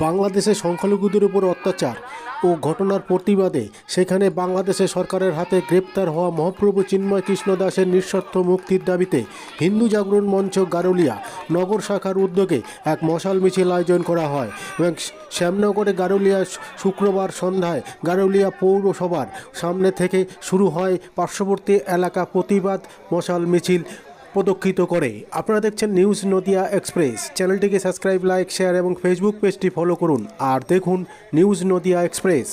বাংলাদেশে সংখ্যালঘুদের উপর অত্যাচার ও ঘটনার প্রতিবাদে সেখানে বাংলাদেশের সরকারের হাতে গ্রেপ্তার হওয়া মহাপ্রভু চিন্ময় কৃষ্ণ দাসের নিঃশর্ত মুক্তির দাবিতে হিন্দু জাগরণ মঞ্চ গারুলিয়া নগর শাখার উদ্যোগে এক মশাল মিছিল আয়োজন করা হয় এবং শ্যামনগরে গারুলিয়া শুক্রবার সন্ধ্যায় গারুলিয়া পৌরসভার সামনে থেকে শুরু হয় পার্শ্ববর্তী এলাকা প্রতিবাদ মশাল মিছিল প্রদক্ষিত করে। আপনারা দেখছেন নিউজ নদিয়া এক্সপ্রেস। চ্যানেলটিকে সাবস্ক্রাইব, লাইক, শেয়ার এবং ফেসবুক পেজটি ফলো করুন আর দেখুন নিউজ নদিয়া এক্সপ্রেস।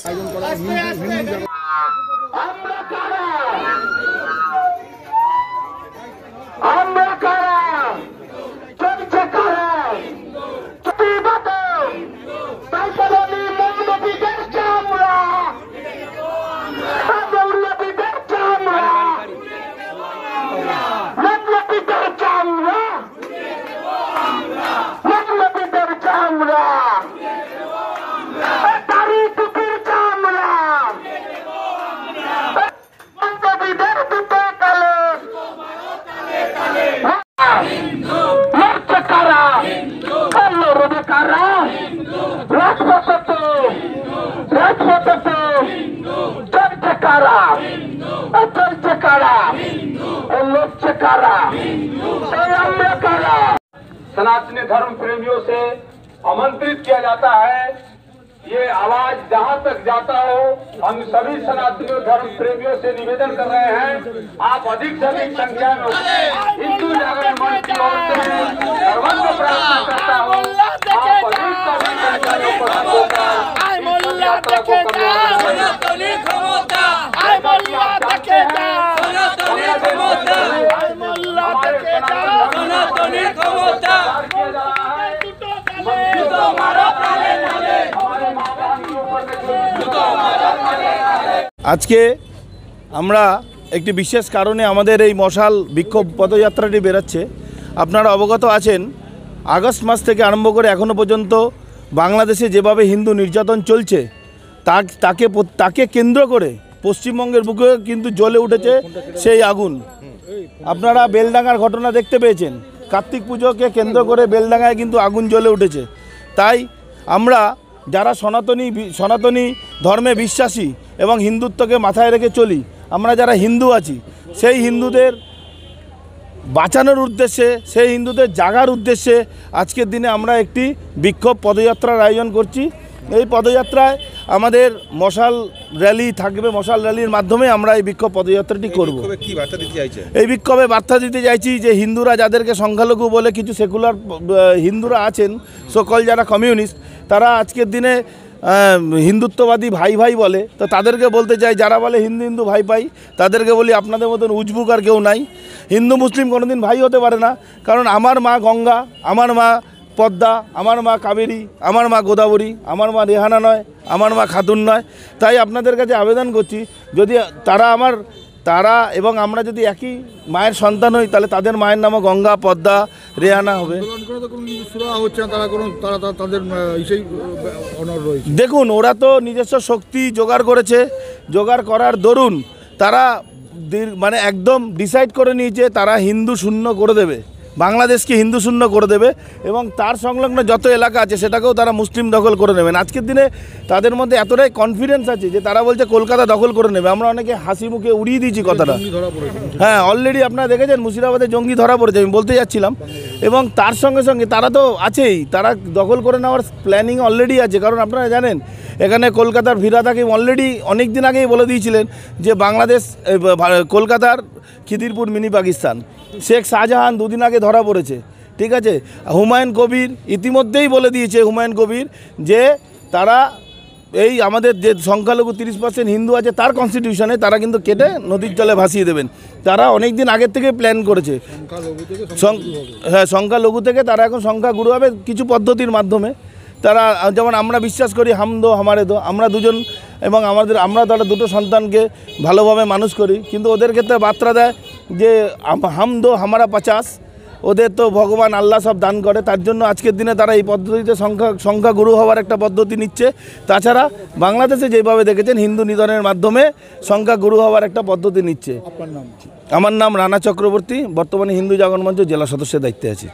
सनातनी धर्म प्रेमियों से आमंत्रित किया जाता है। ये आवाज जहां तक जाता हो, हम सभी सनातनी धर्म प्रेमियों से निवेदन कर रहे हैं, आप अधिक से अधिक संख्या में हिंदू जागरण मंच की ओर से सर्वत्र प्रार्थना करता हूँ, आप अधिक से अधिक संख्या में उपस्थित होकर इस यात्रा को আজকে আমরা একটি বিশেষ কারণে আমাদের এই মশাল বিক্ষোভ পদযাত্রাটি বেরোচ্ছে। আপনারা অবগত আছেন, আগস্ট মাস থেকে আরম্ভ করে এখনও পর্যন্ত বাংলাদেশে যেভাবে হিন্দু নির্যাতন চলছে তাকে কেন্দ্র করে পশ্চিমবঙ্গের বুকে কিন্তু জ্বলে উঠেছে সেই আগুন। আপনারা বেলডাঙ্গার ঘটনা দেখতে পেয়েছেন, কার্তিক পুজোকে কেন্দ্র করে বেলডাঙ্গায় কিন্তু আগুন জ্বলে উঠেছে। তাই আমরা যারা সনাতনী ধর্মে বিশ্বাসী এবং হিন্দুত্বকে মাথায় রেখে চলি, আমরা যারা হিন্দু আছি, সেই হিন্দুদের বাঁচানোর উদ্দেশ্যে, সেই হিন্দুদের জাগার উদ্দেশ্যে আজকের দিনে আমরা একটি বিক্ষোভ পদযাত্রার আয়োজন করছি। এই পদযাত্রায় আমাদের মশাল র্যালি থাকবে, মশাল র্যালির মাধ্যমে আমরা এই বিক্ষোভ পদযাত্রাটি করব। এই বিক্ষোভে বার্তা দিতে চাইছি যে হিন্দুরা যাদেরকে সংখ্যালঘু বলে কিছু সেকুলার হিন্দুরা আছেন, সকল যারা কমিউনিস্ট, তারা আজকের দিনে হিন্দুত্ববাদী ভাই ভাই বলে, তো তাদেরকে বলতে চাই, যারা বলে হিন্দু হিন্দু ভাই ভাই, তাদেরকে বলি আপনাদের মতন উজবুক আর কেউ নাই। হিন্দু মুসলিম কোনোদিন ভাই হতে পারে না, কারণ আমার মা গঙ্গা, আমার মা পদ্মা, আমার মা কাবেরী, আমার মা গোদাবরী, আমার মা রেহানা নয়, আমার মা খাতুন নয়। তাই আপনাদের কাছে আবেদন করছি, যদি তারা এবং আমরা যদি একই মায়ের সন্তান হই, তাহলে তাদের মায়ের নামও গঙ্গা, পদ্মা, রেহানা হবে। দেখুন, ওরা তো নিজস্ব শক্তি জোগাড় করেছে, জোগাড় করার দরুন তারা মানে একদম ডিসাইড করে নিয়েছে তারা হিন্দু শূন্য করে দেবে, বাংলাদেশকে হিন্দু শূন্য করে দেবে এবং তার সংলগ্ন যত এলাকা আছে সেটাকেও তারা মুসলিম দখল করে নেবেন। আজকের দিনে তাদের মধ্যে এতটাই কনফিডেন্স আছে যে তারা বলছে কলকাতা দখল করে নেবে। আমরা অনেকে হাসি মুখে উড়িয়ে দিয়েছি কথাটা। হ্যাঁ, অলরেডি আপনারা দেখেছেন মুর্শিদাবাদে জঙ্গি ধরা পড়েছে, আমি বলতে যাচ্ছিলাম। এবং তার সঙ্গে সঙ্গে তারা তো আছেই, তারা দখল করে নেওয়ার প্ল্যানিং অলরেডি আছে। কারণ আপনারা জানেন, এখানে কলকাতার ফিরহাদ হাকিম অলরেডি অনেক দিন আগেই বলে দিয়েছিলেন যে বাংলাদেশ কলকাতার খিদিরপুর মিনি পাকিস্তান। শেখ শাহজাহান দুদিন আগে ধরা পড়েছে, ঠিক আছে। হুমায়ুন কবির ইতিমধ্যেই বলে দিয়েছে, হুমায়ুন কবির, যে তারা এই আমাদের যে সংখ্যালঘু 30% হিন্দু আছে তার কনস্টিটিউশনে তারা কিন্তু কেটে নদীর জলে ভাসিয়ে দেবেন। তারা অনেক দিন আগের থেকে প্ল্যান করেছে। হ্যাঁ, সংখ্যালঘু থেকে তারা এখন সংখ্যাগুরু হবে কিছু পদ্ধতির মাধ্যমে। তারা যেমন আমরা বিশ্বাস করি হাম দো হামারে দো, আমরা দুজন এবং আমরা তারা দুটো সন্তানকে ভালোভাবে মানুষ করি, কিন্তু ওদের ক্ষেত্রে বার্তা দেয় যে হাম দো হামারা 50, ওদের তো ভগবান আল্লাহ সব দান করে। তার জন্য আজকের দিনে তারা এই পদ্ধতিতে সংখ্যাগুরু হওয়ার একটা পদ্ধতি নিচ্ছে। তাছাড়া বাংলাদেশে যেভাবে দেখেছেন হিন্দু নিধনের মাধ্যমে সংখ্যাগুরু হওয়ার একটা পদ্ধতি নিচ্ছে। আমার নাম রানা চক্রবর্তী, বর্তমানে হিন্দু জাগরণ মঞ্চ জেলা সদস্যের দায়িত্বে আছি।